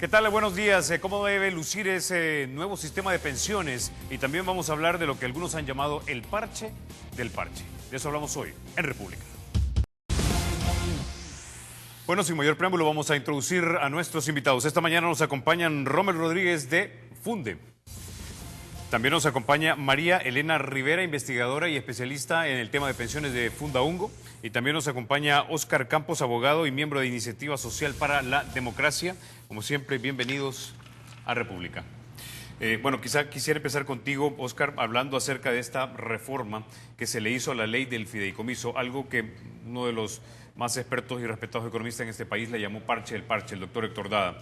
¿Qué tal? Buenos días. ¿Cómo debe lucir ese nuevo sistema de pensiones? Y también vamos a hablar de lo que algunos han llamado el parche del parche. De eso hablamos hoy en República. Bueno, sin mayor preámbulo vamos a introducir a nuestros invitados. Esta mañana nos acompañan Rommel Rodríguez de Funde. También nos acompaña María Elena Rivera, investigadora y especialista en el tema de pensiones de Fundaungo. Y también nos acompaña Óscar Campos, abogado y miembro de Iniciativa Social para la Democracia. Como siempre, bienvenidos a República. Bueno, quizá quisiera empezar contigo, Óscar, hablando acerca de esta reforma que se le hizo a la ley del fideicomiso, algo que uno de los más expertos y respetados economistas en este país le llamó parche del parche, el doctor Héctor Dada.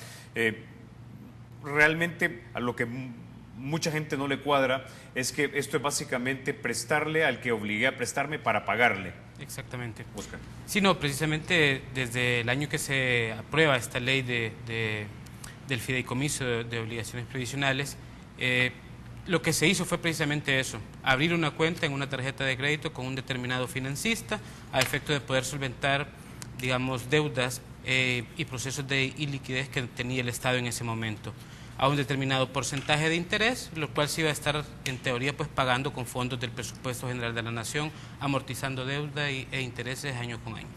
Realmente a lo que mucha gente no le cuadra es que esto es básicamente prestarle al que obligué a prestarme para pagarle. Exactamente. Óscar. Sí, no, precisamente desde el año que se aprueba esta ley del fideicomiso de obligaciones previsionales, lo que se hizo fue precisamente eso, abrir una cuenta en una tarjeta de crédito con un determinado financista a efecto de poder solventar, digamos, deudas y procesos de iliquidez que tenía el Estado en ese momento, a un determinado porcentaje de interés, lo cual se iba a estar, en teoría, pues pagando con fondos del presupuesto general de la Nación, amortizando deuda e intereses año con año.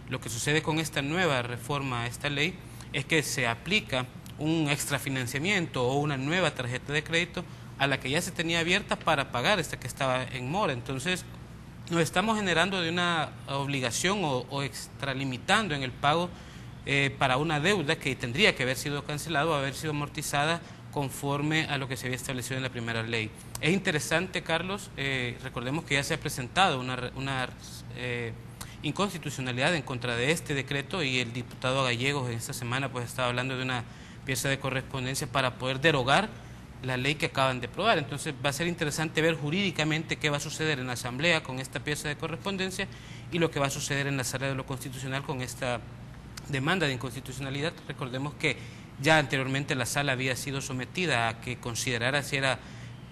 Lo que sucede con esta nueva reforma a esta ley es que se aplica un extrafinanciamiento o una nueva tarjeta de crédito a la que ya se tenía abierta para pagar esta que estaba en mora. Entonces, nos estamos generando de una obligación o extralimitando en el pago para una deuda que tendría que haber sido cancelada o haber sido amortizada conforme a lo que se había establecido en la primera ley. Es interesante, Carlos, recordemos que ya se ha presentado una inconstitucionalidad en contra de este decreto y el diputado Gallegos en esta semana pues estaba hablando de una pieza de correspondencia para poder derogar la ley que acaban de aprobar. Entonces va a ser interesante ver jurídicamente qué va a suceder en la Asamblea con esta pieza de correspondencia y lo que va a suceder en la Sala de lo Constitucional con esta demanda de inconstitucionalidad. Recordemos que ya anteriormente la Sala había sido sometida a que considerara si era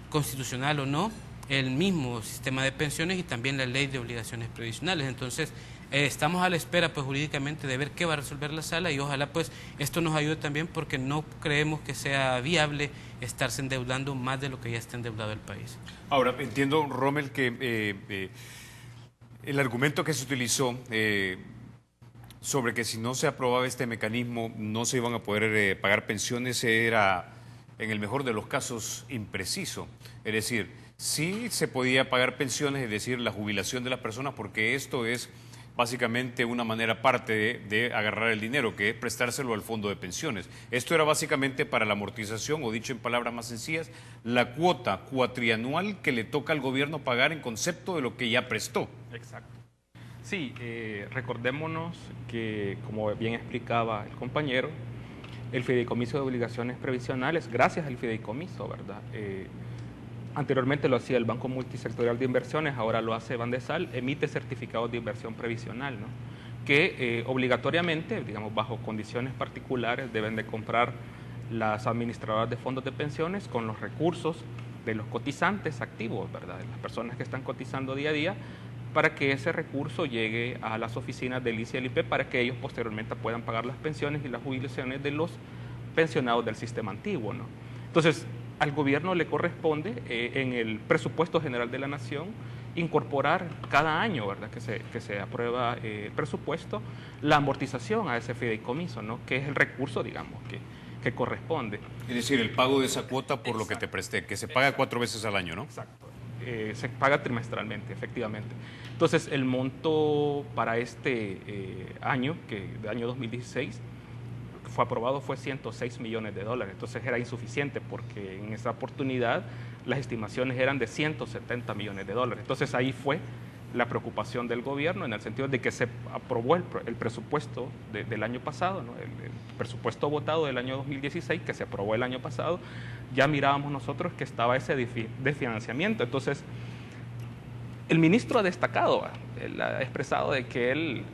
constitucional o no el mismo sistema de pensiones y también la ley de obligaciones previsionales. Entonces estamos a la espera pues jurídicamente de ver qué va a resolver la Sala y ojalá pues esto nos ayude también porque no creemos que sea viable estarse endeudando más de lo que ya está endeudado el país. Ahora, entiendo, Rommel, que el argumento que se utilizó sobre que si no se aprobaba este mecanismo no se iban a poder pagar pensiones era, en el mejor de los casos, impreciso. Es decir, sí se podía pagar pensiones, es decir, la jubilación de las personas, porque esto es básicamente una manera aparte de agarrar el dinero, que es prestárselo al fondo de pensiones. Esto era básicamente para la amortización, o dicho en palabras más sencillas, la cuota cuatrianual que le toca al gobierno pagar en concepto de lo que ya prestó. Exacto. Sí, recordémonos que, como bien explicaba el compañero, el fideicomiso de obligaciones previsionales, gracias al fideicomiso, ¿verdad? Anteriormente lo hacía el Banco Multisectorial de Inversiones, ahora lo hace Bandesal, emite certificados de inversión previsional, ¿no? Que obligatoriamente, digamos, bajo condiciones particulares, deben de comprar las administradoras de fondos de pensiones con los recursos de los cotizantes activos, ¿verdad? De las personas que están cotizando día a día, para que ese recurso llegue a las oficinas del ICE y el IP para que ellos posteriormente puedan pagar las pensiones y las jubilaciones de los pensionados del sistema antiguo, ¿no? Entonces, al gobierno le corresponde en el presupuesto general de la Nación incorporar cada año, ¿verdad?, que se aprueba el presupuesto, la amortización a ese fideicomiso, ¿no?, que es el recurso, digamos, que corresponde. Es decir, el pago de esa cuota por lo que te presté, que se paga 4 veces al año, ¿no? Exacto. Se paga trimestralmente, efectivamente. Entonces, el monto para este año, de año 2016, fue aprobado fue $106 millones. Entonces era insuficiente porque en esa oportunidad las estimaciones eran de $170 millones. Entonces ahí fue la preocupación del gobierno en el sentido de que se aprobó el presupuesto del año pasado, ¿no? El presupuesto votado del año 2016 que se aprobó el año pasado, ya mirábamos nosotros que estaba ese desfinanciamiento. Entonces el ministro ha destacado, él ha expresado de que él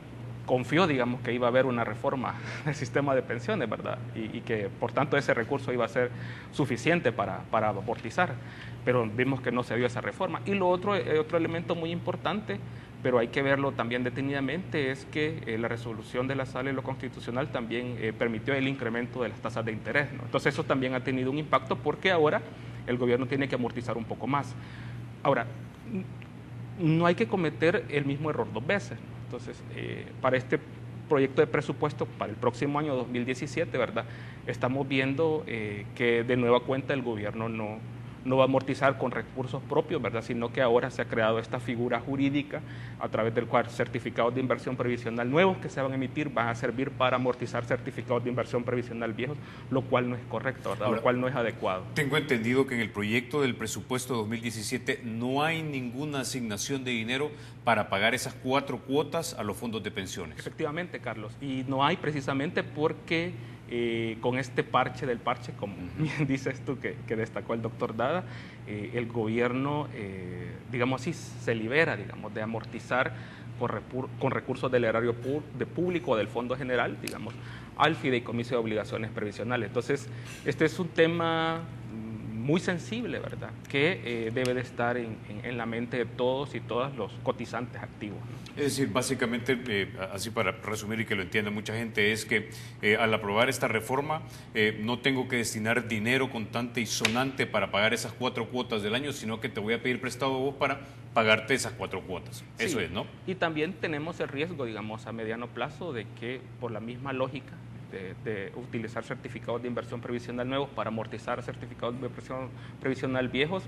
confió, digamos, que iba a haber una reforma del sistema de pensiones, ¿verdad? Y que, por tanto, ese recurso iba a ser suficiente para amortizar. Pero vimos que no se dio esa reforma. Y lo otro elemento muy importante pero hay que verlo también detenidamente, es que la resolución de la Sala de lo Constitucional también permitió el incremento de las tasas de interés, ¿no? Entonces eso también ha tenido un impacto porque ahora el gobierno tiene que amortizar un poco más. Ahora, no hay que cometer el mismo error dos veces, ¿no? Entonces, para este proyecto de presupuesto para el próximo año 2017, ¿verdad? Estamos viendo que de nueva cuenta el gobierno no va a amortizar con recursos propios, ¿verdad? Sino que ahora se ha creado esta figura jurídica a través del cual certificados de inversión previsional nuevos que se van a emitir van a servir para amortizar certificados de inversión previsional viejos, lo cual no es correcto, ¿verdad? Ahora, lo cual no es adecuado. Tengo entendido que en el proyecto del presupuesto 2017 no hay ninguna asignación de dinero para pagar esas 4 cuotas a los fondos de pensiones. Efectivamente, Carlos, y no hay precisamente porque con este parche del parche, como bien dices tú que destacó el doctor Dada, el gobierno, digamos así, se libera, digamos, de amortizar con recursos del erario público o del Fondo General, digamos, al fideicomiso de obligaciones previsionales. Entonces, este es un tema muy sensible, ¿verdad?, que debe de estar en la mente de todos y todas los cotizantes activos, ¿no? Es decir, básicamente, así para resumir y que lo entienda mucha gente, es que al aprobar esta reforma no tengo que destinar dinero contante y sonante para pagar esas 4 cuotas del año, sino que te voy a pedir prestado a vos para pagarte esas 4 cuotas. Sí. Eso es, ¿no? Y también tenemos el riesgo, digamos, a mediano plazo de que por la misma lógica de utilizar certificados de inversión previsional nuevos para amortizar certificados de inversión previsional viejos,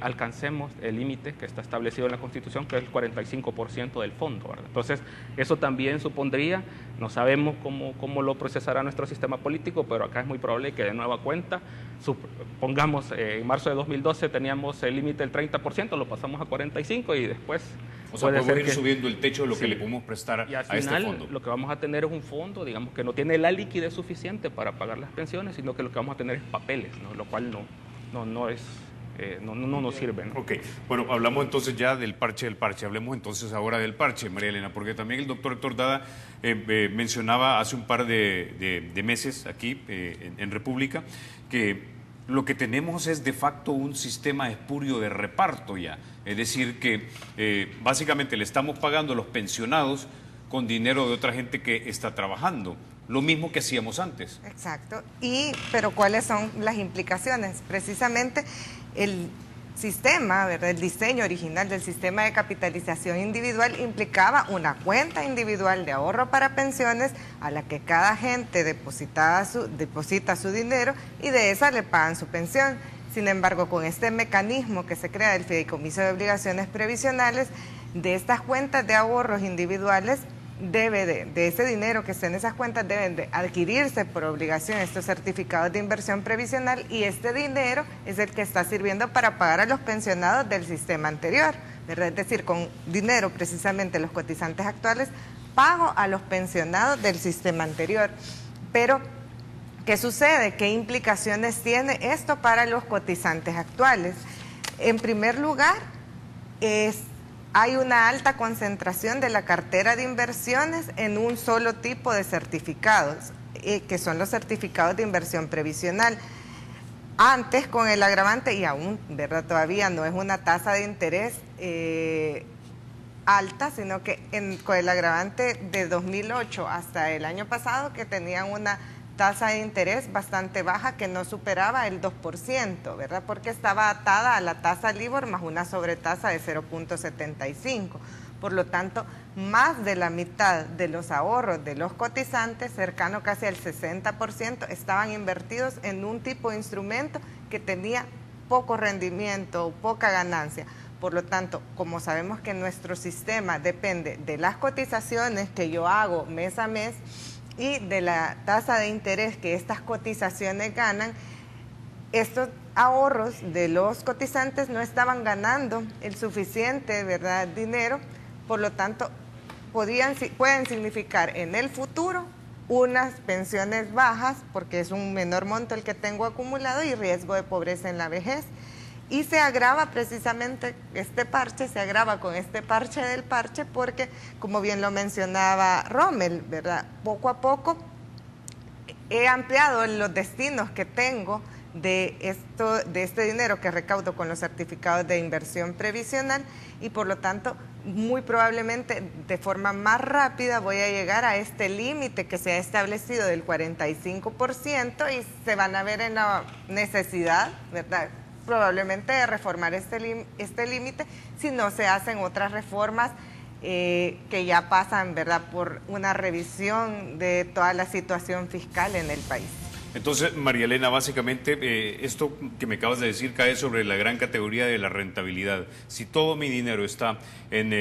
alcancemos el límite que está establecido en la Constitución, que es el 45% del fondo, ¿verdad? Entonces, eso también supondría, no sabemos cómo lo procesará nuestro sistema político, pero acá es muy probable que de nueva cuenta, pongamos, en marzo de 2012 teníamos el límite del 30%, lo pasamos a 45% y después... O sea, podemos ir subiendo el techo de lo que le podemos prestar y al a este fondo. Lo que vamos a tener es un fondo, digamos, que no tiene la liquidez suficiente para pagar las pensiones, sino que lo que vamos a tener es papeles, ¿no? Lo cual no nos sirve, ¿no? Ok, bueno, hablamos entonces ya del parche, hablemos entonces ahora del parche, María Elena, porque también el doctor Héctor Dada mencionaba hace un par de meses aquí en República que lo que tenemos es de facto un sistema espurio de reparto ya, es decir que básicamente le estamos pagando a los pensionados con dinero de otra gente que está trabajando, lo mismo que hacíamos antes. Exacto, pero ¿cuáles son las implicaciones? Precisamente el sistema, ¿verdad? El diseño original del sistema de capitalización individual implicaba una cuenta individual de ahorro para pensiones a la que cada gente deposita su dinero y de esa le pagan su pensión. Sin embargo, con este mecanismo que se crea del fideicomiso de obligaciones previsionales, de estas cuentas de ahorros individuales, de ese dinero que está en esas cuentas deben de adquirirse por obligación estos certificados de inversión previsional y este dinero es el que está sirviendo para pagar a los pensionados del sistema anterior, ¿verdad? Es decir, con dinero precisamente los cotizantes actuales pago a los pensionados del sistema anterior. Pero, ¿qué sucede? ¿Qué implicaciones tiene esto para los cotizantes actuales? En primer lugar, hay una alta concentración de la cartera de inversiones en un solo tipo de certificados, que son los certificados de inversión previsional. Antes, con el agravante, y aún, ¿verdad? Todavía no es una tasa de interés alta, sino que con el agravante de 2008 hasta el año pasado, que tenían una tasa de interés bastante baja que no superaba el 2%, ¿verdad? Porque estaba atada a la tasa LIBOR más una sobretasa de 0.75. Por lo tanto, más de la mitad de los ahorros de los cotizantes, cercano casi al 60%, estaban invertidos en un tipo de instrumento que tenía poco rendimiento, poca ganancia. Por lo tanto, como sabemos que nuestro sistema depende de las cotizaciones que yo hago mes a mes, y de la tasa de interés que estas cotizaciones ganan, estos ahorros de los cotizantes no estaban ganando el suficiente, ¿verdad?, dinero, por lo tanto pueden significar en el futuro unas pensiones bajas, porque es un menor monto el que tengo acumulado, y riesgo de pobreza en la vejez. Y se agrava precisamente este parche, se agrava con este parche del parche porque, como bien lo mencionaba Rommel, ¿verdad? Poco a poco he ampliado los destinos que tengo de este dinero que recaudo con los certificados de inversión previsional y por lo tanto muy probablemente de forma más rápida voy a llegar a este límite que se ha establecido del 45% y se van a ver en la necesidad, ¿verdad?, probablemente de reformar este límite si no se hacen otras reformas que ya pasan, ¿verdad?, por una revisión de toda la situación fiscal en el país. Entonces, María Elena, básicamente esto que me acabas de decir cae sobre la gran categoría de la rentabilidad. Si todo mi dinero está en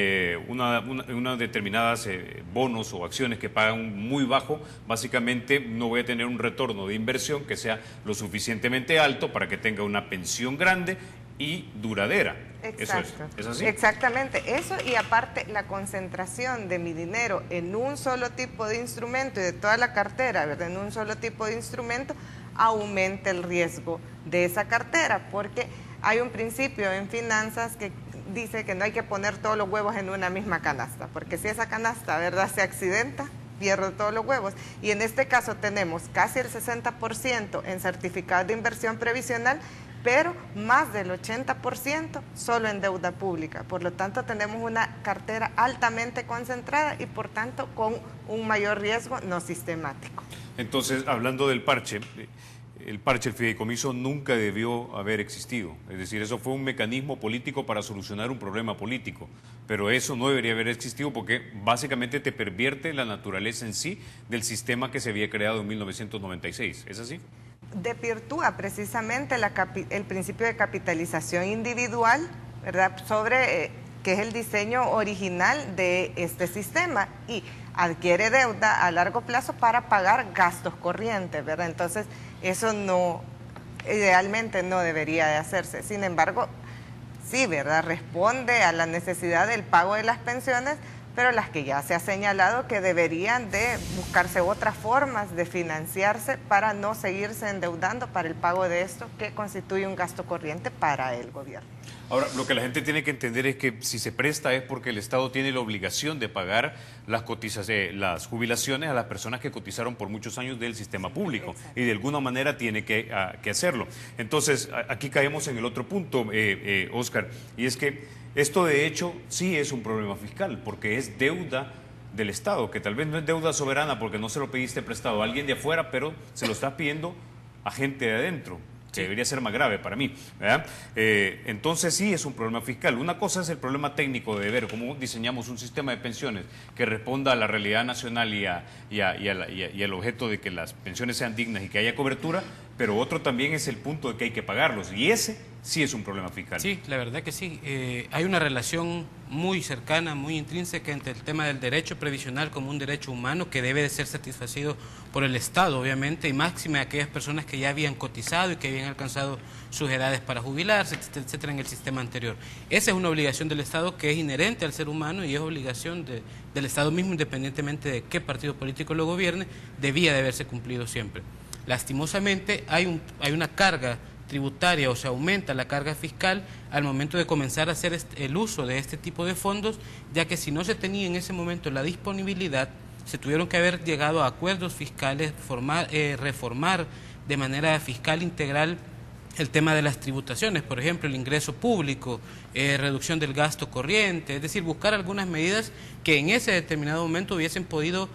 unas determinadas bonos o acciones que pagan muy bajo, básicamente no voy a tener un retorno de inversión que sea lo suficientemente alto para que tenga una pensión grande y duradera. Exacto. ¿Es así? Exactamente, eso, y aparte la concentración de mi dinero en un solo tipo de instrumento y de toda la cartera, ¿verdad?, en un solo tipo de instrumento, aumenta el riesgo de esa cartera, porque hay un principio en finanzas que dice que no hay que poner todos los huevos en una misma canasta, porque si esa canasta, ¿verdad?, se accidenta, pierdo todos los huevos. Y en este caso tenemos casi el 60% en certificados de inversión previsional, pero más del 80% solo en deuda pública. Por lo tanto, tenemos una cartera altamente concentrada y, por tanto, con un mayor riesgo no sistemático. Entonces, hablando del parche, el fideicomiso nunca debió haber existido. Es decir, eso fue un mecanismo político para solucionar un problema político. Pero eso no debería haber existido porque básicamente te pervierte la naturaleza en sí del sistema que se había creado en 1996. ¿Es así? Desvirtúa precisamente el principio de capitalización individual, ¿verdad?, sobre que es el diseño original de este sistema, y adquiere deuda a largo plazo para pagar gastos corrientes, ¿verdad? Entonces, eso no, idealmente no debería de hacerse. Sin embargo, sí, ¿verdad?, responde a la necesidad del pago de las pensiones, pero las que ya se ha señalado que deberían de buscarse otras formas de financiarse para no seguirse endeudando para el pago de esto que constituye un gasto corriente para el gobierno. Ahora, lo que la gente tiene que entender es que si se presta es porque el Estado tiene la obligación de pagar las jubilaciones a las personas que cotizaron por muchos años del sistema público. Exacto. Y de alguna manera tiene que hacerlo. Entonces, aquí caemos en el otro punto, Oscar, y es que esto de hecho sí es un problema fiscal porque es deuda del Estado, que tal vez no es deuda soberana porque no se lo pediste prestado a alguien de afuera, pero se lo estás pidiendo a gente de adentro, que sí, debería ser más grave para mí, ¿verdad? Entonces sí es un problema fiscal. Una cosa es el problema técnico de ver cómo diseñamos un sistema de pensiones que responda a la realidad nacional y al objeto de que las pensiones sean dignas y que haya cobertura, pero otro también es el punto de que hay que pagarlos, y ese sí es un problema fiscal. Sí, la verdad que sí. Hay una relación muy cercana, muy intrínseca entre el tema del derecho previsional como un derecho humano que debe de ser satisfacido por el Estado, obviamente, y máxime aquellas personas que ya habían cotizado y que habían alcanzado sus edades para jubilarse, etcétera, en el sistema anterior. Esa es una obligación del Estado que es inherente al ser humano y es obligación del Estado mismo, independientemente de qué partido político lo gobierne, debía de haberse cumplido siempre. Lastimosamente hay una carga tributaria, o se aumenta la carga fiscal al momento de comenzar a hacer el uso de este tipo de fondos, ya que si no se tenía en ese momento la disponibilidad, se tuvieron que haber llegado a acuerdos fiscales, reformar de manera fiscal integral el tema de las tributaciones, por ejemplo, el ingreso público, reducción del gasto corriente, es decir, buscar algunas medidas que en ese determinado momento hubiesen podido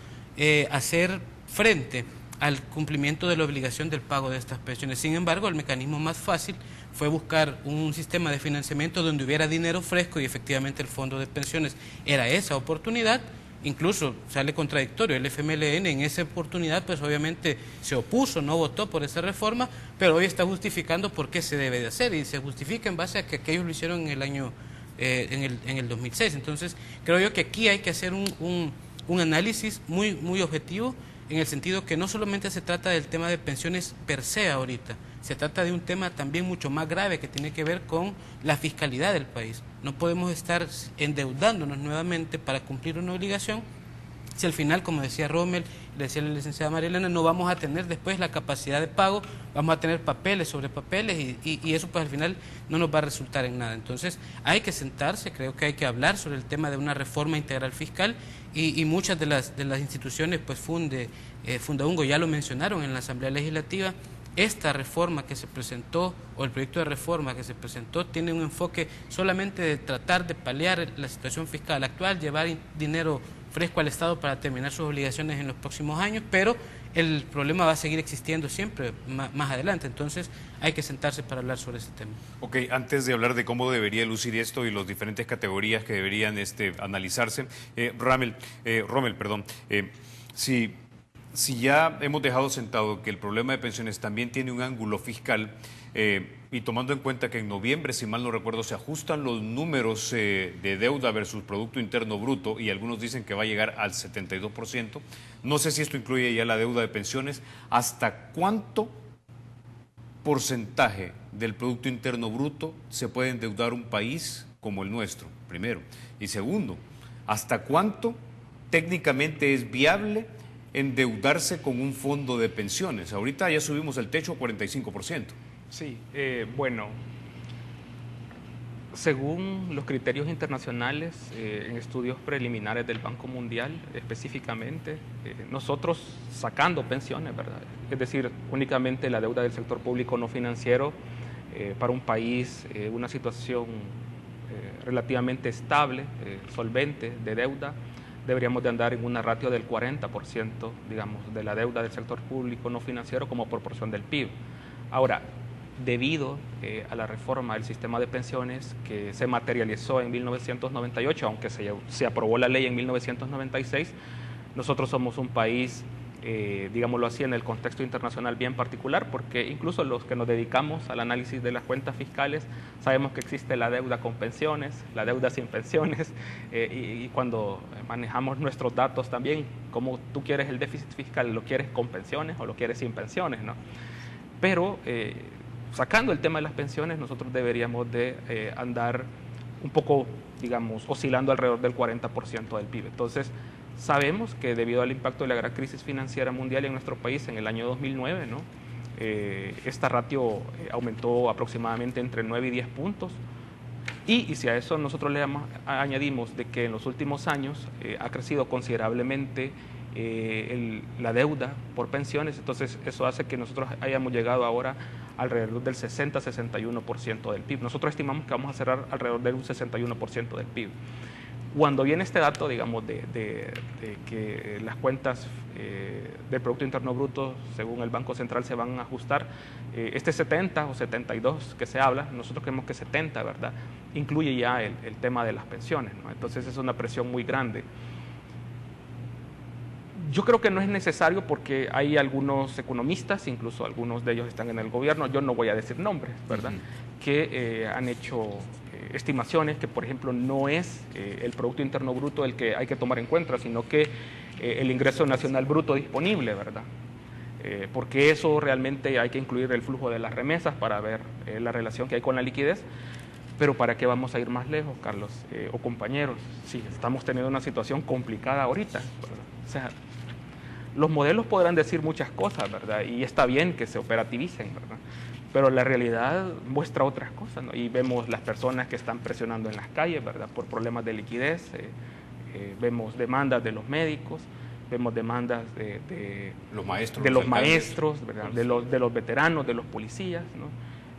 hacer frente al cumplimiento de la obligación del pago de estas pensiones. Sin embargo, el mecanismo más fácil fue buscar un sistema de financiamiento donde hubiera dinero fresco, y efectivamente el fondo de pensiones era esa oportunidad. Incluso sale contradictorio, el FMLN en esa oportunidad pues obviamente se opuso, no votó por esa reforma, pero hoy está justificando por qué se debe de hacer, y se justifica en base a que aquellos lo hicieron en el año en el 2006. Entonces creo yo que aquí hay que hacer un análisis muy objetivo, en el sentido que no solamente se trata del tema de pensiones per se ahorita, se trata de un tema también mucho más grave que tiene que ver con la fiscalidad del país. No podemos estar endeudándonos nuevamente para cumplir una obligación si al final, como decía Rommel, le decía la licenciada María Elena, no vamos a tener después la capacidad de pago, vamos a tener papeles sobre papeles y eso pues al final no nos va a resultar en nada. Entonces hay que sentarse, creo que hay que hablar sobre el tema de una reforma integral fiscal y muchas de las instituciones, pues Fundaungo ya lo mencionaron en la Asamblea Legislativa, esta reforma que se presentó, o el proyecto de reforma que se presentó, tiene un enfoque solamente de tratar de paliar la situación fiscal actual, llevar dinero fresco al Estado para terminar sus obligaciones en los próximos años, pero el problema va a seguir existiendo siempre más adelante. Entonces hay que sentarse para hablar sobre ese tema. Ok, antes de hablar de cómo debería lucir esto y las diferentes categorías que deberían analizarse, Rommel, si ya hemos dejado sentado que el problema de pensiones también tiene un ángulo fiscal, y tomando en cuenta que en noviembre, si mal no recuerdo, se ajustan los números de deuda versus Producto Interno Bruto, y algunos dicen que va a llegar al 72%, no sé si esto incluye ya la deuda de pensiones, ¿hasta cuánto porcentaje del Producto Interno Bruto se puede endeudar un país como el nuestro, primero? Y segundo, ¿hasta cuánto técnicamente es viable endeudarse con un fondo de pensiones? Ahorita ya subimos el techo a 45%. Sí, bueno, según los criterios internacionales, en estudios preliminares del Banco Mundial específicamente, nosotros sacando pensiones, ¿verdad? Es decir, únicamente la deuda del sector público no financiero para un país, una situación relativamente estable, solvente de deuda, deberíamos de andar en una ratio del 40%, digamos, de la deuda del sector público no financiero como proporción del PIB. Ahora, debido a la reforma del sistema de pensiones que se materializó en 1998, aunque se aprobó la ley en 1996, nosotros somos un país, digámoslo así, en el contexto internacional bien particular, porque incluso los que nos dedicamos al análisis de las cuentas fiscales sabemos que existe la deuda con pensiones, la deuda sin pensiones, y cuando manejamos nuestros datos también, como tú quieres el déficit fiscal, ¿lo quieres con pensiones o lo quieres sin pensiones, no? Pero sacando el tema de las pensiones, nosotros deberíamos de andar un poco, digamos, oscilando alrededor del 40% del PIB. Entonces, sabemos que debido al impacto de la gran crisis financiera mundial en nuestro país en el año 2009, ¿no? Esta ratio aumentó aproximadamente entre 9 y 10 puntos. Y si a eso nosotros le añadimos de que en los últimos años ha crecido considerablemente la deuda por pensiones, entonces eso hace que nosotros hayamos llegado ahora alrededor del 60-61% del PIB. Nosotros estimamos que vamos a cerrar alrededor del 61% del PIB. Cuando viene este dato, digamos, de que las cuentas del Producto Interno Bruto, según el Banco Central, se van a ajustar, este 70 o 72 que se habla, nosotros creemos que 70, ¿verdad?, incluye ya el tema de las pensiones, ¿no? Entonces es una presión muy grande. Yo creo que no es necesario porque hay algunos economistas, incluso algunos de ellos están en el gobierno, yo no voy a decir nombres, ¿verdad?, que han hecho estimaciones que, por ejemplo, no es el Producto Interno Bruto el que hay que tomar en cuenta, sino que el ingreso nacional bruto disponible, ¿verdad? Porque eso realmente hay que incluir el flujo de las remesas para ver la relación que hay con la liquidez. Pero ¿para qué vamos a ir más lejos, Carlos o compañeros? Sí, estamos teniendo una situación complicada ahorita, ¿verdad? O sea, los modelos podrán decir muchas cosas, ¿verdad? Y está bien que se operativicen, ¿verdad? Pero la realidad muestra otras cosas, ¿no? Y vemos las personas que están presionando en las calles, ¿verdad?, por problemas de liquidez, vemos demandas de los médicos, vemos demandas de los maestros, ¿verdad?, de los veteranos, de los policías, ¿no?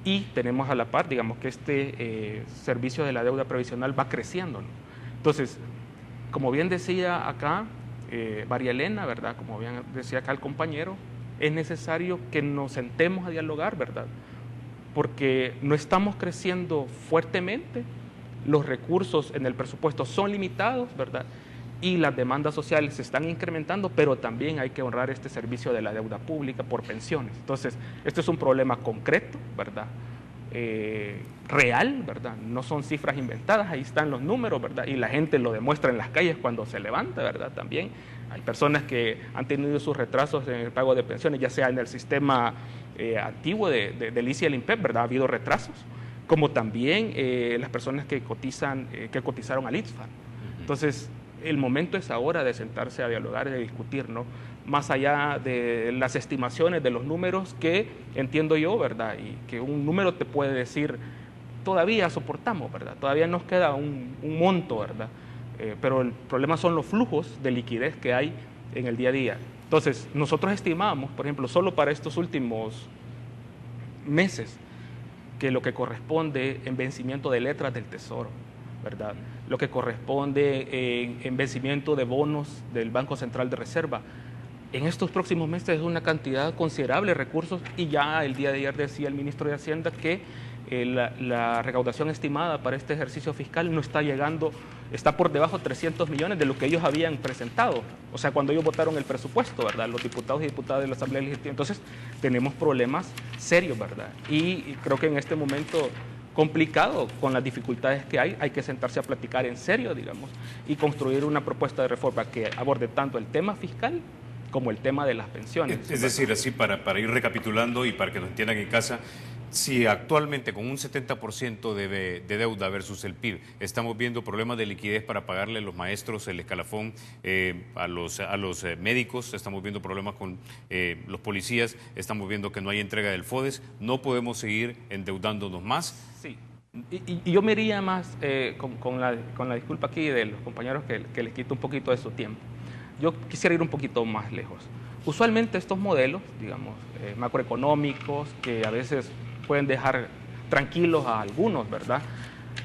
Y tenemos a la par, digamos, que este servicio de la deuda previsional va creciendo, ¿no? Entonces, como bien decía acá María Elena, ¿verdad?, como bien decía acá el compañero, es necesario que nos sentemos a dialogar, ¿verdad?, porque no estamos creciendo fuertemente, los recursos en el presupuesto son limitados, ¿verdad?, y las demandas sociales se están incrementando, pero también hay que honrar este servicio de la deuda pública por pensiones. Entonces, esto es un problema concreto, ¿verdad?, real, ¿verdad?, no son cifras inventadas, ahí están los números, ¿verdad?, y la gente lo demuestra en las calles cuando se levanta, ¿verdad?, también. Hay personas que han tenido sus retrasos en el pago de pensiones, ya sea en el sistema antiguo del ICE y el INPEP, ¿verdad?, ha habido retrasos, como también las personas que cotizaron al ITSFA. Entonces, el momento es ahora de sentarse a dialogar y de discutir, ¿no?, más allá de las estimaciones, de los números que entiendo yo, ¿verdad?, y que un número te puede decir, todavía soportamos, ¿verdad?, todavía nos queda un monto, ¿verdad?, pero el problema son los flujos de liquidez que hay en el día a día. Entonces, nosotros estimamos, por ejemplo, solo para estos últimos meses que lo que corresponde en vencimiento de letras del Tesoro, ¿verdad? Lo que corresponde en vencimiento de bonos del Banco Central de Reserva. En estos próximos meses es una cantidad considerable de recursos, y ya el día de ayer decía el ministro de Hacienda que la recaudación estimada para este ejercicio fiscal no está llegando, está por debajo de 300 millones de lo que ellos habían presentado. O sea, cuando ellos votaron el presupuesto, ¿verdad? Los diputados y diputadas de la Asamblea Legislativa. Entonces, tenemos problemas serios, ¿verdad? Y creo que en este momento complicado, con las dificultades que hay que sentarse a platicar en serio, digamos, y construir una propuesta de reforma que aborde tanto el tema fiscal como el tema de las pensiones. Es decir, así para ir recapitulando y para que nos entiendan en casa, si actualmente con un 70% de deuda versus el PIB estamos viendo problemas de liquidez para pagarle a los maestros el escalafón, a los médicos, estamos viendo problemas con los policías, estamos viendo que no hay entrega del FODES, no podemos seguir endeudándonos más. Sí, y yo me iría más con la disculpa aquí de los compañeros que les quito un poquito de su tiempo. Yo quisiera ir un poquito más lejos. Usualmente estos modelos, digamos, macroeconómicos, que a veces pueden dejar tranquilos a algunos, ¿verdad?,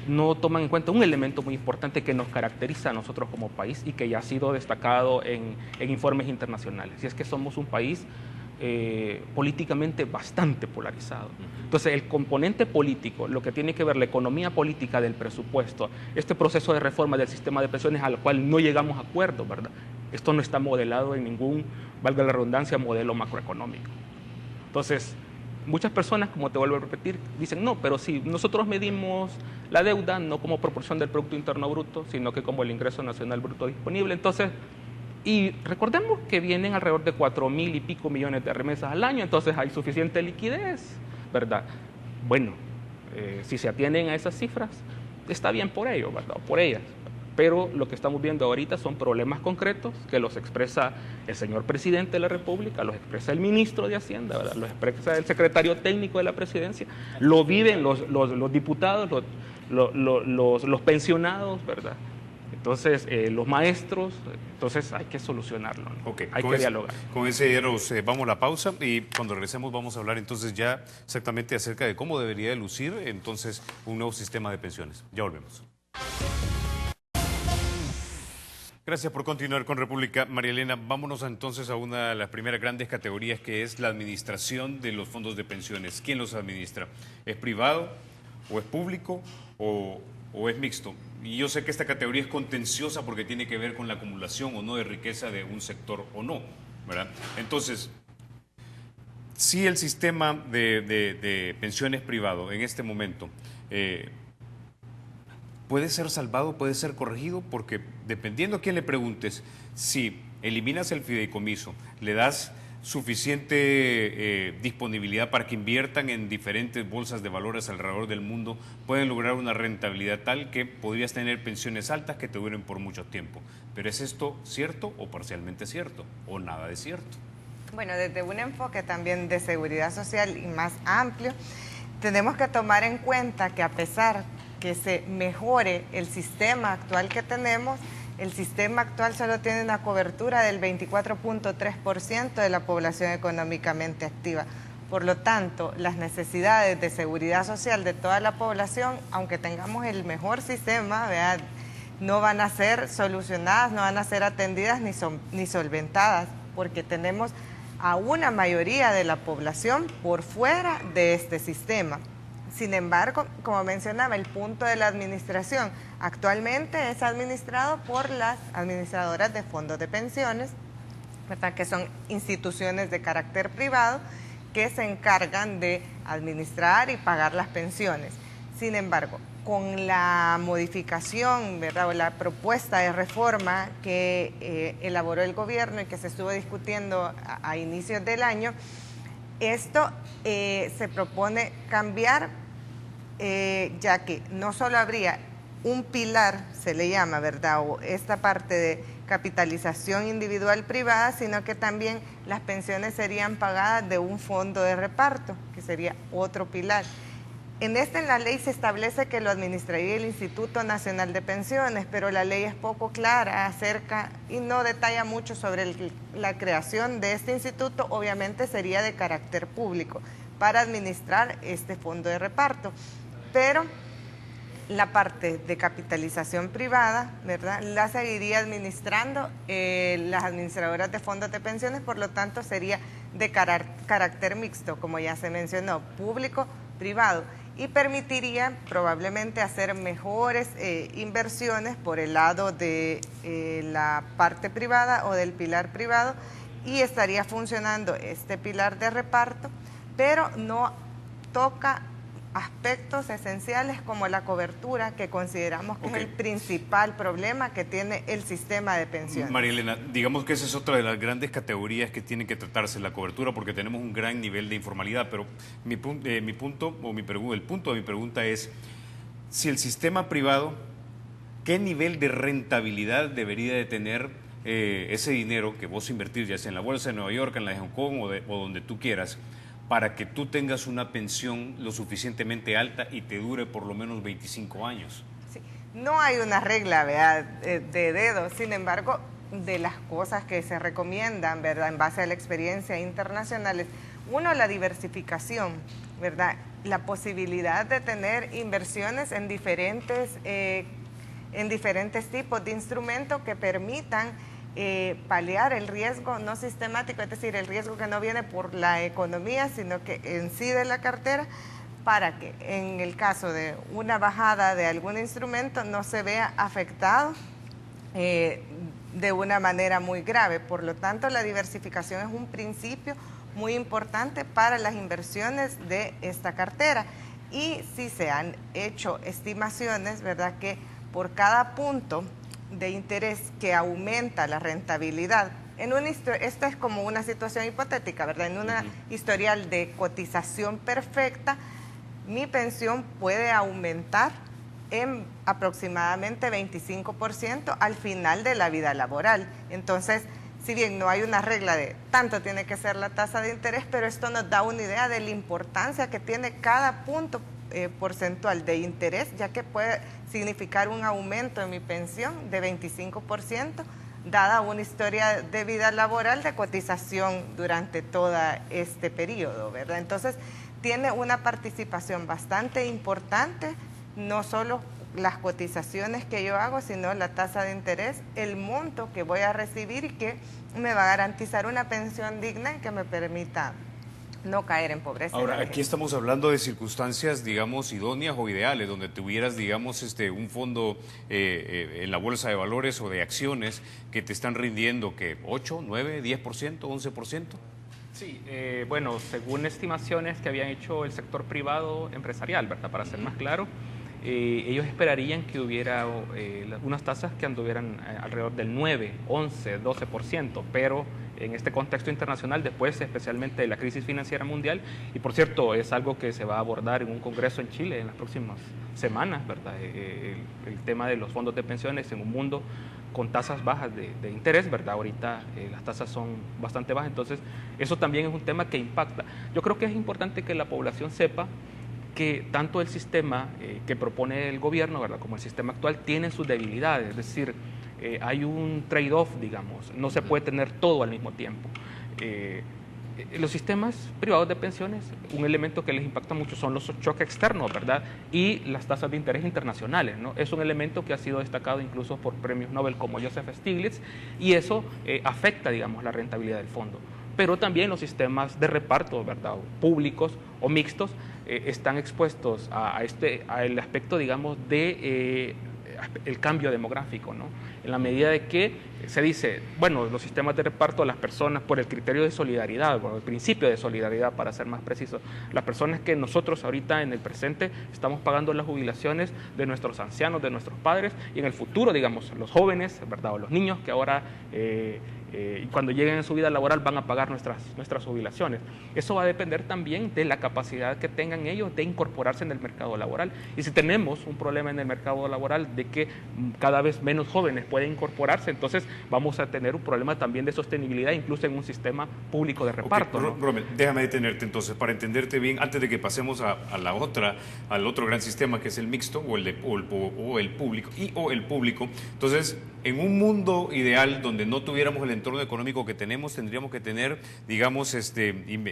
no toman en cuenta un elemento muy importante que nos caracteriza a nosotros como país y que ya ha sido destacado en informes internacionales, y es que somos un país políticamente bastante polarizado. Entonces, el componente político, lo que tiene que ver la economía política del presupuesto, este proceso de reforma del sistema de pensiones al cual no llegamos a acuerdo, ¿verdad? Esto no está modelado en ningún, valga la redundancia, modelo macroeconómico. Entonces, muchas personas, como te vuelvo a repetir, dicen, no, pero si nosotros medimos la deuda no como proporción del Producto Interno Bruto, sino que como el ingreso nacional bruto disponible, entonces, y recordemos que vienen alrededor de 4.000 y pico millones de remesas al año, entonces hay suficiente liquidez, ¿verdad? Bueno, si se atienden a esas cifras, está bien por ello, ¿verdad? Por ellas. Pero lo que estamos viendo ahorita son problemas concretos que los expresa el señor presidente de la República, los expresa el ministro de Hacienda, ¿verdad?, los expresa el secretario técnico de la presidencia, lo viven los diputados, los pensionados, ¿verdad? Entonces, los maestros, entonces hay que solucionarlo, ¿no? Okay. Hay que dialogar. Con ese, Eros, vamos a la pausa y cuando regresemos vamos a hablar entonces ya exactamente acerca de cómo debería de lucir entonces un nuevo sistema de pensiones. Ya volvemos. Gracias por continuar con República. María Elena, vámonos entonces a una de las primeras grandes categorías, que es la administración de los fondos de pensiones. ¿Quién los administra? ¿Es privado o es público o es mixto? Y yo sé que esta categoría es contenciosa porque tiene que ver con la acumulación o no de riqueza de un sector o no, ¿verdad? Entonces, si el sistema de pensiones privado en este momento puede ser salvado, puede ser corregido, porque dependiendo a quién le preguntes, si eliminas el fideicomiso, le das suficiente disponibilidad para que inviertan en diferentes bolsas de valores alrededor del mundo, pueden lograr una rentabilidad tal que podrías tener pensiones altas que te duren por mucho tiempo. Pero ¿es esto cierto o parcialmente cierto o nada de cierto? Bueno, desde un enfoque también de seguridad social y más amplio, tenemos que tomar en cuenta que a pesar que se mejore el sistema actual que tenemos, el sistema actual solo tiene una cobertura del 24.3% de la población económicamente activa. Por lo tanto, las necesidades de seguridad social de toda la población, aunque tengamos el mejor sistema, ¿verdad?, no van a ser solucionadas, no van a ser atendidas ni solventadas, porque tenemos a una mayoría de la población por fuera de este sistema. Sin embargo, como mencionaba, el punto de la administración actualmente es administrado por las administradoras de fondos de pensiones, ¿verdad?, que son instituciones de carácter privado que se encargan de administrar y pagar las pensiones. Sin embargo, con la modificación, ¿verdad?, o la propuesta de reforma que elaboró el gobierno y que se estuvo discutiendo a inicios del año, esto se propone cambiar, ya que no solo habría un pilar, se le llama, ¿verdad?, o esta parte de capitalización individual privada, sino que también las pensiones serían pagadas de un fondo de reparto, que sería otro pilar. En la ley se establece que lo administraría el Instituto Nacional de Pensiones, pero la ley es poco clara acerca y no detalla mucho sobre la creación de este instituto. Obviamente sería de carácter público. para administrar este fondo de reparto. Pero la parte de capitalización privada, ¿verdad?, la seguiría administrando las administradoras de fondos de pensiones, por lo tanto sería de carácter mixto, como ya se mencionó, público-privado, y permitiría probablemente hacer mejores inversiones por el lado de la parte privada o del pilar privado, y estaría funcionando este pilar de reparto, pero no toca aspectos esenciales como la cobertura, que consideramos que es el principal problema que tiene el sistema de pensiones. María Elena, digamos que esa es otra de las grandes categorías que tienen que tratarse, la cobertura, porque tenemos un gran nivel de informalidad, pero el punto de mi pregunta es, si el sistema privado, ¿qué nivel de rentabilidad debería de tener ese dinero que vos invertís, ya sea en la Bolsa de Nueva York, en la de Hong Kong o donde tú quieras, para que tú tengas una pensión lo suficientemente alta y te dure por lo menos 25 años? Sí, no hay una regla, ¿verdad?, de dedo. Sin embargo, de las cosas que se recomiendan, ¿verdad?, en base a la experiencia internacional, uno, la diversificación, ¿verdad?, la posibilidad de tener inversiones en diferentes tipos de instrumentos que permitan paliar el riesgo no sistemático, es decir, el riesgo que no viene por la economía, sino que en sí de la cartera, para que en el caso de una bajada de algún instrumento no se vea afectado de una manera muy grave. Por lo tanto, la diversificación es un principio muy importante para las inversiones de esta cartera. Y sí se han hecho estimaciones, ¿verdad?, que por cada punto de interés que aumenta la rentabilidad, esta es como una situación hipotética, ¿verdad?, en una historial de cotización perfecta, mi pensión puede aumentar en aproximadamente 25% al final de la vida laboral. Entonces, si bien no hay una regla de tanto tiene que ser la tasa de interés, pero esto nos da una idea de la importancia que tiene cada punto porcentual de interés, ya que puede significar un aumento en mi pensión de 25%, dada una historia de vida laboral de cotización durante todo este periodo, ¿verdad? Entonces, tiene una participación bastante importante, no solo las cotizaciones que yo hago, sino la tasa de interés, el monto que voy a recibir y que me va a garantizar una pensión digna y que me permita no caer en pobreza. Ahora, aquí estamos hablando de circunstancias, digamos, idóneas o ideales, donde tuvieras, digamos, un fondo en la bolsa de valores o de acciones que te están rindiendo, ¿qué? ¿8, 9, 10%, 11%? Sí, bueno, según estimaciones que habían hecho el sector privado empresarial, ¿verdad?, para ser más claro, ellos esperarían que hubiera unas tasas que anduvieran alrededor del 9, 11, 12%, pero en este contexto internacional, después especialmente de la crisis financiera mundial, y por cierto, es algo que se va a abordar en un congreso en Chile en las próximas semanas, ¿verdad?, el tema de los fondos de pensiones en un mundo con tasas bajas de interés, ¿verdad? Ahorita las tasas son bastante bajas, entonces eso también es un tema que impacta. Yo creo que es importante que la población sepa que tanto el sistema que propone el gobierno, ¿verdad?, como el sistema actual, tienen sus debilidades, es decir, hay un trade-off, digamos, no se puede tener todo al mismo tiempo. Los sistemas privados de pensiones, un elemento que les impacta mucho son los choques externos, ¿verdad?, y las tasas de interés internacionales, ¿no? Es un elemento que ha sido destacado incluso por premios Nobel como Joseph Stiglitz, y eso afecta, digamos, la rentabilidad del fondo. Pero también los sistemas de reparto, ¿verdad?, públicos o mixtos, están expuestos al aspecto, digamos, de el cambio demográfico, ¿no? En la medida de que se dice, bueno, los sistemas de reparto, las personas, por el criterio de solidaridad, por el principio de solidaridad, para ser más preciso, las personas que nosotros ahorita en el presente estamos pagando las jubilaciones de nuestros ancianos, de nuestros padres, y en el futuro, digamos, los jóvenes, ¿verdad?, o los niños que ahora cuando lleguen en su vida laboral van a pagar nuestras jubilaciones. Eso va a depender también de la capacidad que tengan ellos de incorporarse en el mercado laboral. Y si tenemos un problema en el mercado laboral de que cada vez menos jóvenes pueden incorporarse, entonces vamos a tener un problema también de sostenibilidad, incluso en un sistema público de reparto. Okay, ¿no? Rommel, déjame detenerte entonces para entenderte bien, antes de que pasemos al otro gran sistema que es el mixto o el público. Entonces, en un mundo ideal donde no tuviéramos el entorno económico que tenemos, tendríamos que tener, digamos,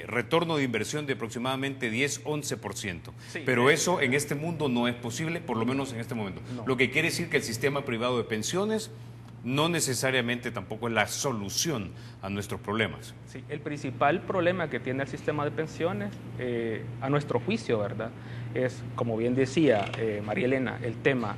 retorno de inversión de aproximadamente 10-11%. Sí, pero eso en este mundo no es posible, por lo menos en este momento. No. Lo que quiere decir que el sistema privado de pensiones no necesariamente tampoco es la solución a nuestros problemas. Sí, el principal problema que tiene el sistema de pensiones, a nuestro juicio, ¿verdad?, es, como bien decía María Elena, el tema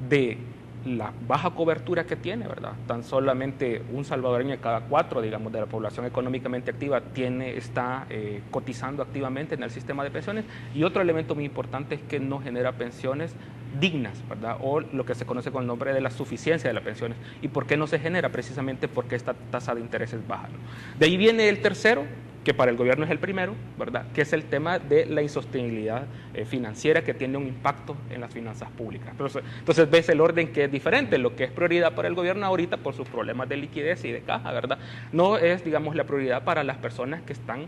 de la baja cobertura que tiene, ¿verdad? Tan solamente un salvadoreño de cada 4, digamos, de la población económicamente activa está cotizando activamente en el sistema de pensiones. Y otro elemento muy importante es que no genera pensiones dignas, ¿verdad? O lo que se conoce con el nombre de la suficiencia de las pensiones. ¿Y por qué no se genera? Precisamente porque esta tasa de interés es baja, ¿no? De ahí viene el tercero, que para el gobierno es el primero, ¿verdad?, que es el tema de la insostenibilidad financiera, que tiene un impacto en las finanzas públicas. Entonces ves el orden que es diferente. Lo que es prioridad para el gobierno ahorita por sus problemas de liquidez y de caja, ¿verdad?, no es, digamos, la prioridad para las personas que están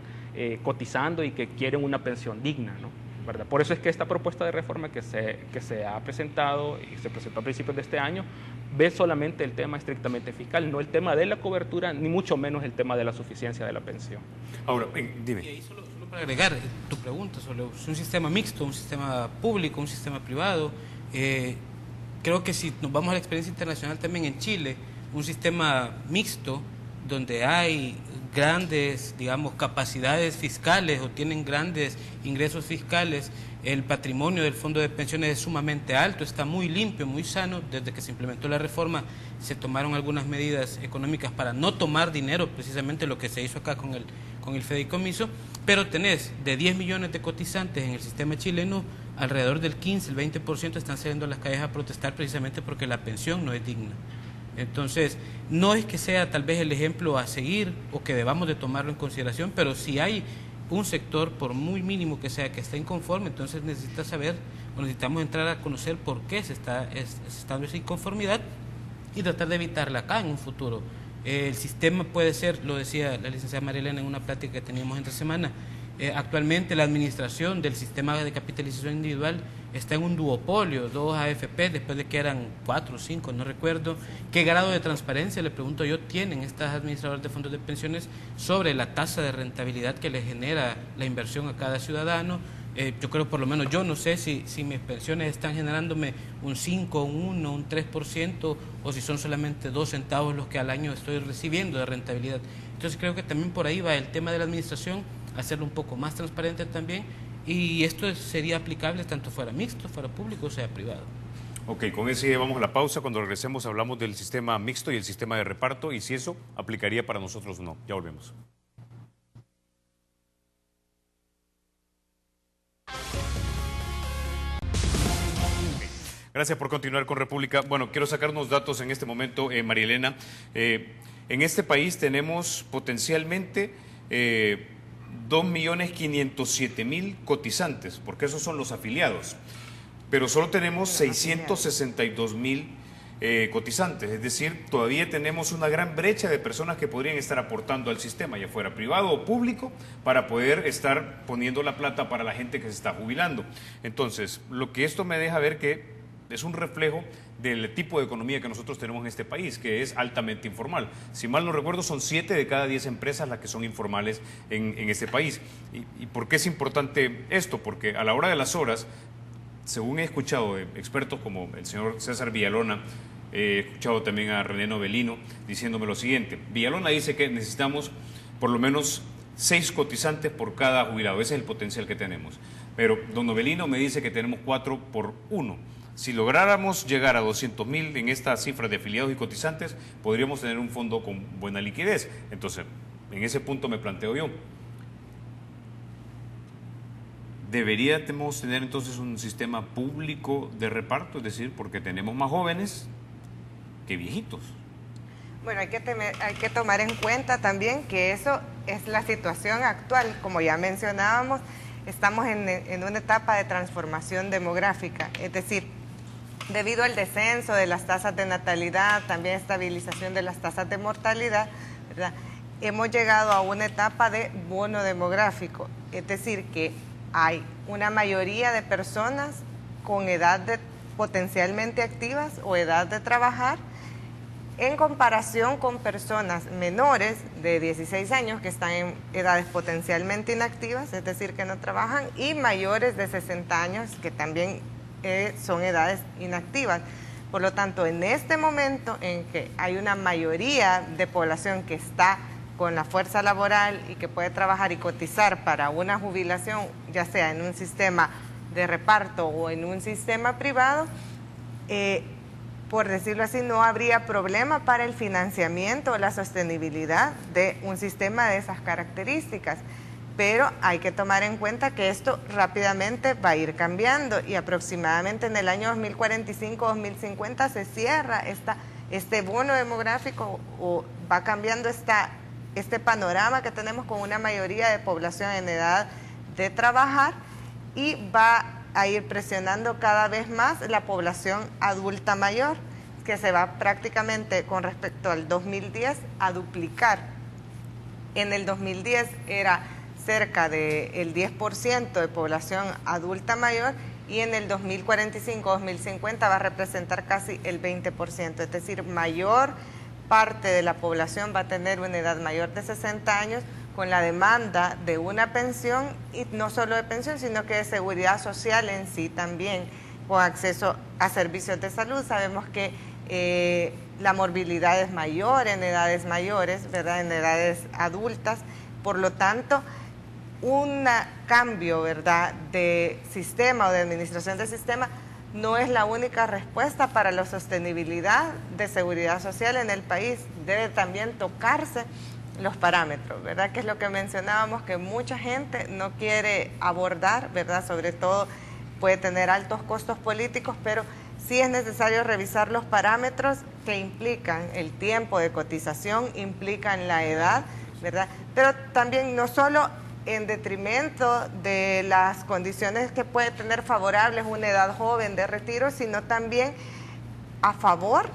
cotizando y que quieren una pensión digna, ¿no?, ¿verdad? Por eso es que esta propuesta de reforma que se ha presentado y se presentó a principios de este año ve solamente el tema estrictamente fiscal, no el tema de la cobertura, ni mucho menos el tema de la suficiencia de la pensión. Ahora, dime. Y ahí solo para agregar tu pregunta sobre un sistema mixto, un sistema público, un sistema privado, creo que si nos vamos a la experiencia internacional también en Chile, un sistema mixto donde hay grandes, digamos, capacidades fiscales o tienen grandes ingresos fiscales, el patrimonio del fondo de pensiones es sumamente alto, está muy limpio, muy sano. Desde que se implementó la reforma se tomaron algunas medidas económicas para no tomar dinero, precisamente lo que se hizo acá con el fideicomiso, pero tenés de 10 millones de cotizantes en el sistema chileno, alrededor del 15, el 20% están saliendo a las calles a protestar precisamente porque la pensión no es digna. Entonces, no es que sea tal vez el ejemplo a seguir o que debamos de tomarlo en consideración, pero si hay un sector, por muy mínimo que sea, que está inconforme, entonces necesita saber o necesitamos entrar a conocer por qué se está dando esa inconformidad y tratar de evitarla acá en un futuro. El sistema puede ser, lo decía la licenciada María Elena en una plática que teníamos entre semana, actualmente la administración del sistema de capitalización individual está en un duopolio, 2 AFP, después de que eran 4 o 5, no recuerdo. ¿Qué grado de transparencia, le pregunto yo, tienen estas administradoras de fondos de pensiones sobre la tasa de rentabilidad que le genera la inversión a cada ciudadano? Yo creo, por lo menos yo no sé si mis pensiones están generándome un 5, un 1, un 3%, o si son solamente 2 centavos los que al año estoy recibiendo de rentabilidad. Entonces creo que también por ahí va el tema de la administración, hacerlo un poco más transparente también, y esto sería aplicable tanto fuera mixto, fuera público o sea privado. Ok, con eso llevamos a la pausa. Cuando regresemos hablamos del sistema mixto y el sistema de reparto y si eso aplicaría para nosotros o no. Ya volvemos. Gracias por continuar con República. Bueno, quiero sacar unos datos en este momento, María Elena. En este país tenemos potencialmente 2.507.000 cotizantes, porque esos son los afiliados, pero solo tenemos 662.000 cotizantes, es decir, todavía tenemos una gran brecha de personas que podrían estar aportando al sistema, ya fuera privado o público, para poder estar poniendo la plata para la gente que se está jubilando. Entonces, lo que esto me deja ver que es un reflejo del tipo de economía que nosotros tenemos en este país, que es altamente informal. Si mal no recuerdo, son 7 de cada 10 empresas las que son informales en este país. ¿Y por qué es importante esto? Porque a la hora de las horas, según he escuchado de expertos como el señor César Villalona, he escuchado también a René Novelino diciéndome lo siguiente. Villalona dice que necesitamos por lo menos 6 cotizantes por cada jubilado. Ese es el potencial que tenemos. Pero don Novelino me dice que tenemos 4 por 1. Si lográramos llegar a 200.000 en estas cifras de afiliados y cotizantes, podríamos tener un fondo con buena liquidez. Entonces, en ese punto me planteo yo, ¿deberíamos tener entonces un sistema público de reparto? Es decir, porque tenemos más jóvenes que viejitos. Bueno, hay que tomar en cuenta también que eso es la situación actual. Como ya mencionábamos, estamos en una etapa de transformación demográfica, es decir, debido al descenso de las tasas de natalidad, también estabilización de las tasas de mortalidad, ¿verdad?, hemos llegado a una etapa de bono demográfico, es decir, que hay una mayoría de personas con edad de potencialmente activas o edad de trabajar, en comparación con personas menores de 16 años que están en edades potencialmente inactivas, es decir, que no trabajan, y mayores de 60 años que también son edades inactivas. Por lo tanto, en este momento en que hay una mayoría de población que está con la fuerza laboral y que puede trabajar y cotizar para una jubilación, ya sea en un sistema de reparto o en un sistema privado, por decirlo así, no habría problema para el financiamiento o la sostenibilidad de un sistema de esas características. Pero hay que tomar en cuenta que esto rápidamente va a ir cambiando y aproximadamente en el año 2045-2050 se cierra este bono demográfico, o va cambiando este panorama que tenemos con una mayoría de población en edad de trabajar, y va a ir presionando cada vez más la población adulta mayor, que se va prácticamente con respecto al 2010 a duplicar. En el 2010 era cerca del 10% de población adulta mayor, y en el 2045-2050 va a representar casi el 20%, es decir, mayor parte de la población va a tener una edad mayor de 60 años con la demanda de una pensión, y no solo de pensión, sino que de seguridad social en sí también, con acceso a servicios de salud. Sabemos que la morbilidad es mayor en edades mayores, ¿verdad?, en edades adultas. Por lo tanto, un cambio, ¿verdad?, de sistema o de administración del sistema no es la única respuesta para la sostenibilidad de seguridad social en el país. Debe también tocarse los parámetros, ¿verdad?, que es lo que mencionábamos, que mucha gente no quiere abordar, ¿verdad?, sobre todo puede tener altos costos políticos, pero sí es necesario revisar los parámetros que implican el tiempo de cotización, implican la edad, ¿verdad?, pero también no solo en detrimento de las condiciones que puede tener favorables una edad joven de retiro, sino también a favor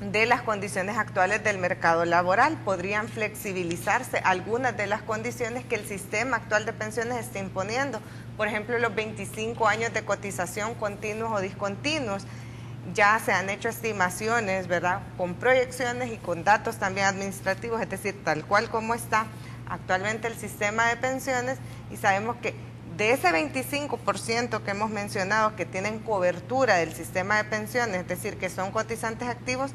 de las condiciones actuales del mercado laboral. Podrían flexibilizarse algunas de las condiciones que el sistema actual de pensiones está imponiendo. Por ejemplo, los 25 años de cotización continuos o discontinuos. Ya se han hecho estimaciones, ¿verdad?, con proyecciones y con datos también administrativos, es decir, tal cual como está actualmente el sistema de pensiones, y sabemos que de ese 25% que hemos mencionado que tienen cobertura del sistema de pensiones, es decir, que son cotizantes activos,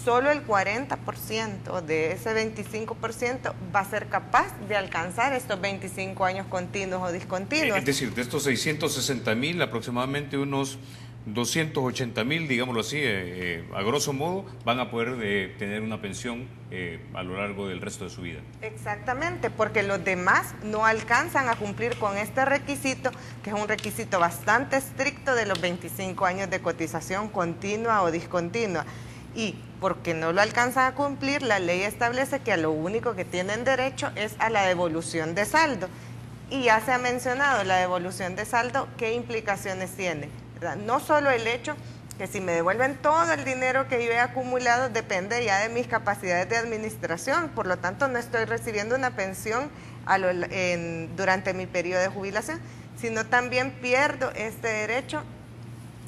solo el 40% de ese 25% va a ser capaz de alcanzar estos 25 años continuos o discontinuos. Es decir, de estos 660,000, aproximadamente unos 280,000, digámoslo así, a grosso modo, van a poder tener una pensión a lo largo del resto de su vida. Exactamente, porque los demás no alcanzan a cumplir con este requisito, que es un requisito bastante estricto de los 25 años de cotización continua o discontinua. Y porque no lo alcanzan a cumplir, la ley establece que a lo único que tienen derecho es a la devolución de saldo. Y ya se ha mencionado la devolución de saldo, ¿qué implicaciones tiene?, ¿verdad? No solo el hecho que si me devuelven todo el dinero que yo he acumulado, depende ya de mis capacidades de administración, por lo tanto no estoy recibiendo una pensión durante mi periodo de jubilación, sino también pierdo este derecho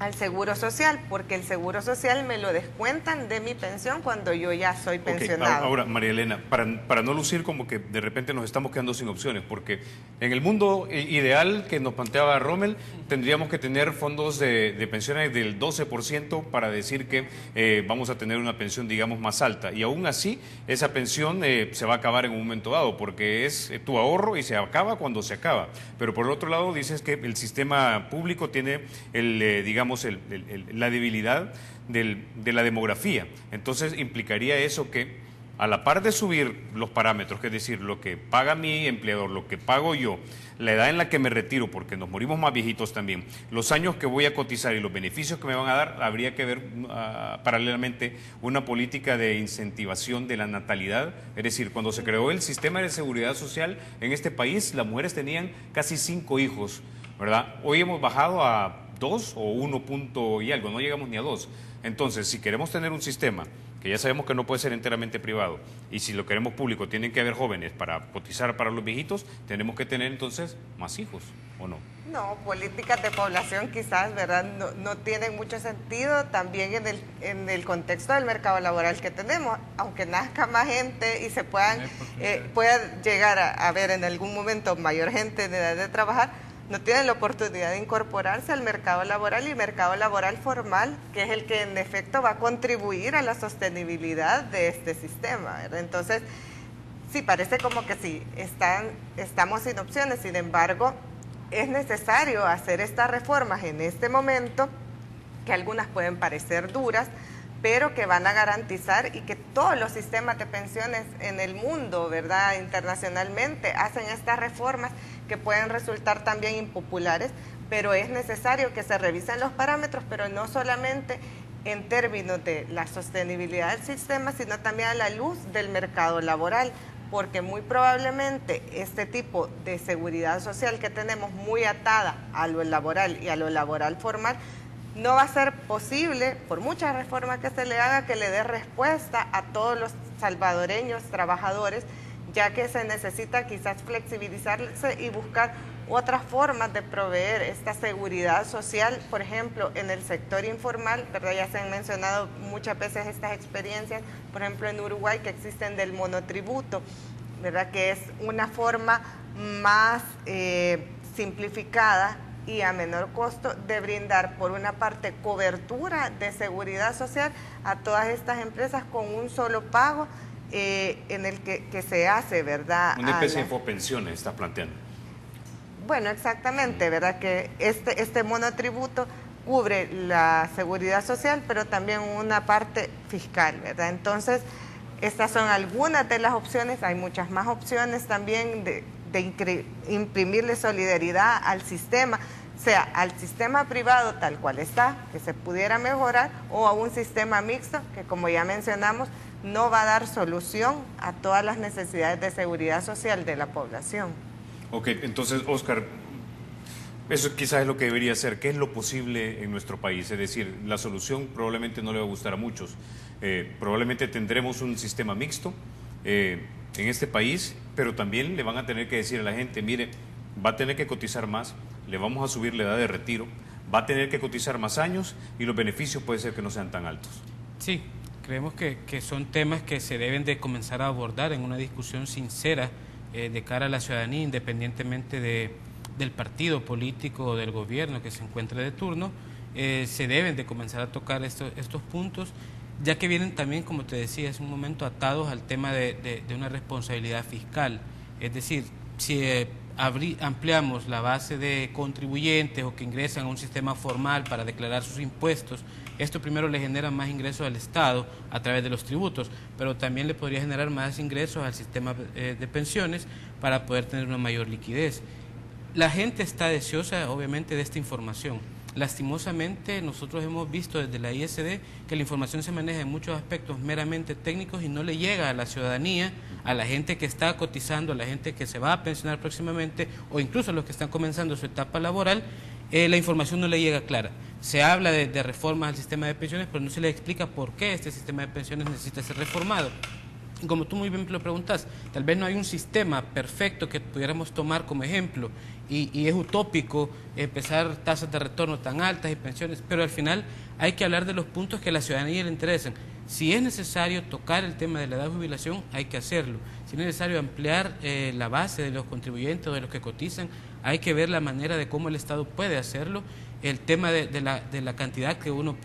al seguro social, porque el seguro social me lo descuentan de mi pensión cuando yo ya soy pensionado. Okay. Ahora, María Elena, para no lucir como que de repente nos estamos quedando sin opciones, porque en el mundo ideal que nos planteaba Rommel, tendríamos que tener fondos de pensiones del 12% para decir que vamos a tener una pensión, digamos, más alta. Y aún así, esa pensión se va a acabar en un momento dado, porque es tu ahorro y se acaba cuando se acaba. Pero por el otro lado, dices que el sistema público tiene digamos, la debilidad de la demografía. Entonces implicaría eso que a la par de subir los parámetros, que es decir, lo que paga mi empleador, lo que pago yo, la edad en la que me retiro, porque nos morimos más viejitos también, los años que voy a cotizar y los beneficios que me van a dar, habría que ver paralelamente una política de incentivación de la natalidad. Es decir, cuando se creó el sistema de seguridad social en este país, las mujeres tenían casi 5 hijos, ¿verdad? Hoy hemos bajado a 2 o 1 punto y algo, no llegamos ni a 2. Entonces, si queremos tener un sistema que ya sabemos que no puede ser enteramente privado, y si lo queremos público, tienen que haber jóvenes para cotizar para los viejitos, tenemos que tener entonces más hijos, ¿o no? No, políticas de población quizás, ¿verdad? No tienen mucho sentido también en el contexto del mercado laboral que tenemos, aunque nazca más gente y se pueda llegar a ver en algún momento mayor gente en edad de trabajar, no tienen la oportunidad de incorporarse al mercado laboral y mercado laboral formal, que es el que en efecto va a contribuir a la sostenibilidad de este sistema, ¿verdad? Entonces, sí, parece como que sí, estamos sin opciones, sin embargo, es necesario hacer estas reformas en este momento, que algunas pueden parecer duras, pero que van a garantizar y que todos los sistemas de pensiones en el mundo, ¿verdad?, internacionalmente, hacen estas reformas que pueden resultar también impopulares, pero es necesario que se revisen los parámetros, pero no solamente en términos de la sostenibilidad del sistema, sino también a la luz del mercado laboral, porque muy probablemente este tipo de seguridad social que tenemos muy atada a lo laboral y a lo laboral formal, no va a ser posible, por muchas reformas que se le haga, que le dé respuesta a todos los salvadoreños trabajadores, ya que se necesita quizás flexibilizarse y buscar otras formas de proveer esta seguridad social, por ejemplo, en el sector informal, ¿verdad? Ya se han mencionado muchas veces estas experiencias, por ejemplo, en Uruguay, que existen del monotributo, ¿verdad? Que es una forma más simplificada y a menor costo de brindar, por una parte, cobertura de seguridad social a todas estas empresas con un solo pago en el que se hace, ¿verdad? Una especie de pensiones está planteando. Bueno, exactamente, ¿verdad? Que este monotributo cubre la seguridad social, pero también una parte fiscal, ¿verdad? Entonces, estas son algunas de las opciones, hay muchas más opciones también de imprimirle solidaridad al sistema, sea al sistema privado tal cual está, que se pudiera mejorar, o a un sistema mixto que, como ya mencionamos, no va a dar solución a todas las necesidades de seguridad social de la población. Ok, entonces, Oscar, eso quizás es lo que debería ser. ¿Qué es lo posible en nuestro país? Es decir, la solución probablemente no le va a gustar a muchos. Probablemente tendremos un sistema mixto en este país, pero también le van a tener que decir a la gente, mire, va a tener que cotizar más, le vamos a subir la edad de retiro, va a tener que cotizar más años y los beneficios puede ser que no sean tan altos. Sí, creemos que son temas que se deben de comenzar a abordar en una discusión sincera de cara a la ciudadanía, independientemente del partido político o del gobierno que se encuentre de turno. Se deben de comenzar a tocar estos puntos, ya que vienen también, como te decía hace un momento, atados al tema de una responsabilidad fiscal. Es decir, si ampliamos la base de contribuyentes o que ingresan a un sistema formal para declarar sus impuestos, esto primero le genera más ingresos al Estado a través de los tributos, pero también le podría generar más ingresos al sistema de pensiones para poder tener una mayor liquidez. La gente está deseosa, obviamente, de esta información. Lastimosamente, nosotros hemos visto desde la ISD que la información se maneja en muchos aspectos meramente técnicos y no le llega a la ciudadanía, a la gente que está cotizando, a la gente que se va a pensionar próximamente o incluso a los que están comenzando su etapa laboral. La información no le llega clara. Se habla de reformas al sistema de pensiones, pero no se le explica por qué este sistema de pensiones necesita ser reformado. Y como tú muy bien lo preguntas, tal vez no hay un sistema perfecto que pudiéramos tomar como ejemplo y es utópico empezar tasas de retorno tan altas y pensiones, pero al final hay que hablar de los puntos que a la ciudadanía le interesan. Si es necesario tocar el tema de la edad de jubilación, hay que hacerlo. Si es necesario ampliar la base de los contribuyentes o de los que cotizan, hay que ver la manera de cómo el Estado puede hacerlo. El tema de la cantidad que uno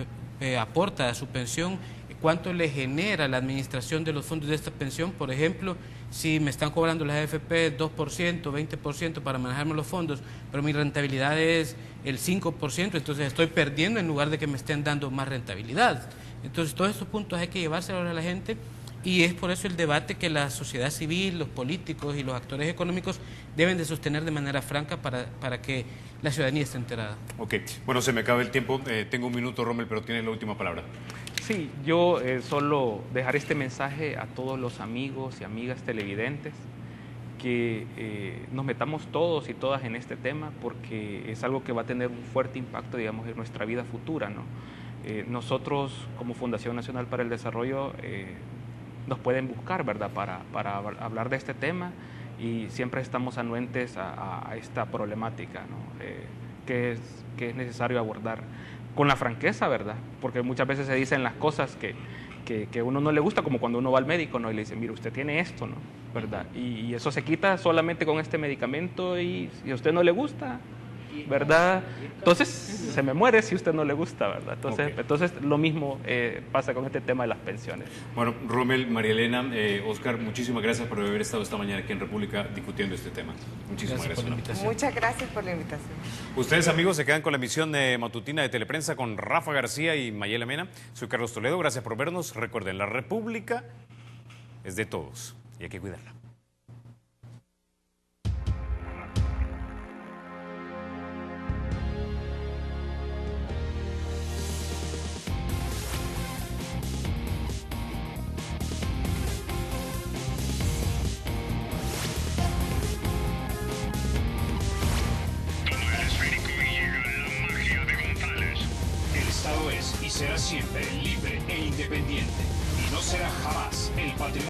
aporta a su pensión, cuánto le genera la administración de los fondos de esta pensión. Por ejemplo, si me están cobrando las AFP 2%, 20% para manejarme los fondos, pero mi rentabilidad es el 5%, entonces estoy perdiendo en lugar de que me estén dando más rentabilidad. Entonces, todos estos puntos hay que llevárselos a la gente y es por eso el debate que la sociedad civil, los políticos y los actores económicos deben de sostener de manera franca para que la ciudadanía esté enterada. Ok, bueno, se me acaba el tiempo. Tengo un minuto, Rommel, pero tienes la última palabra. Sí, yo solo dejar este mensaje a todos los amigos y amigas televidentes, que nos metamos todos y todas en este tema, porque es algo que va a tener un fuerte impacto, digamos, en nuestra vida futura, ¿no? Nosotros, como Fundación Nacional para el Desarrollo, nos pueden buscar, ¿verdad?, para hablar de este tema, y siempre estamos anuentes a esta problemática, ¿no? Que es necesario abordar con la franqueza, ¿verdad? Porque muchas veces se dicen las cosas que a uno no le gusta, como cuando uno va al médico, ¿no? Y le dice, mire, usted tiene esto, ¿no? ¿Verdad? Y eso se quita solamente con este medicamento, y si a usted no le gusta, ¿verdad? Entonces se me muere si a usted no le gusta, ¿verdad? Entonces lo mismo pasa con este tema de las pensiones. Bueno, Rommel, María Elena, Oscar, muchísimas gracias por haber estado esta mañana aquí en República discutiendo este tema. Muchísimas gracias. Muchas gracias por la invitación. Ustedes, amigos, se quedan con la emisión matutina de Teleprensa con Rafa García y Mayela Mena. Soy Carlos Toledo, gracias por vernos. Recuerden, la República es de todos y hay que cuidarla. Es y será siempre libre e independiente, y no será jamás el patrimonio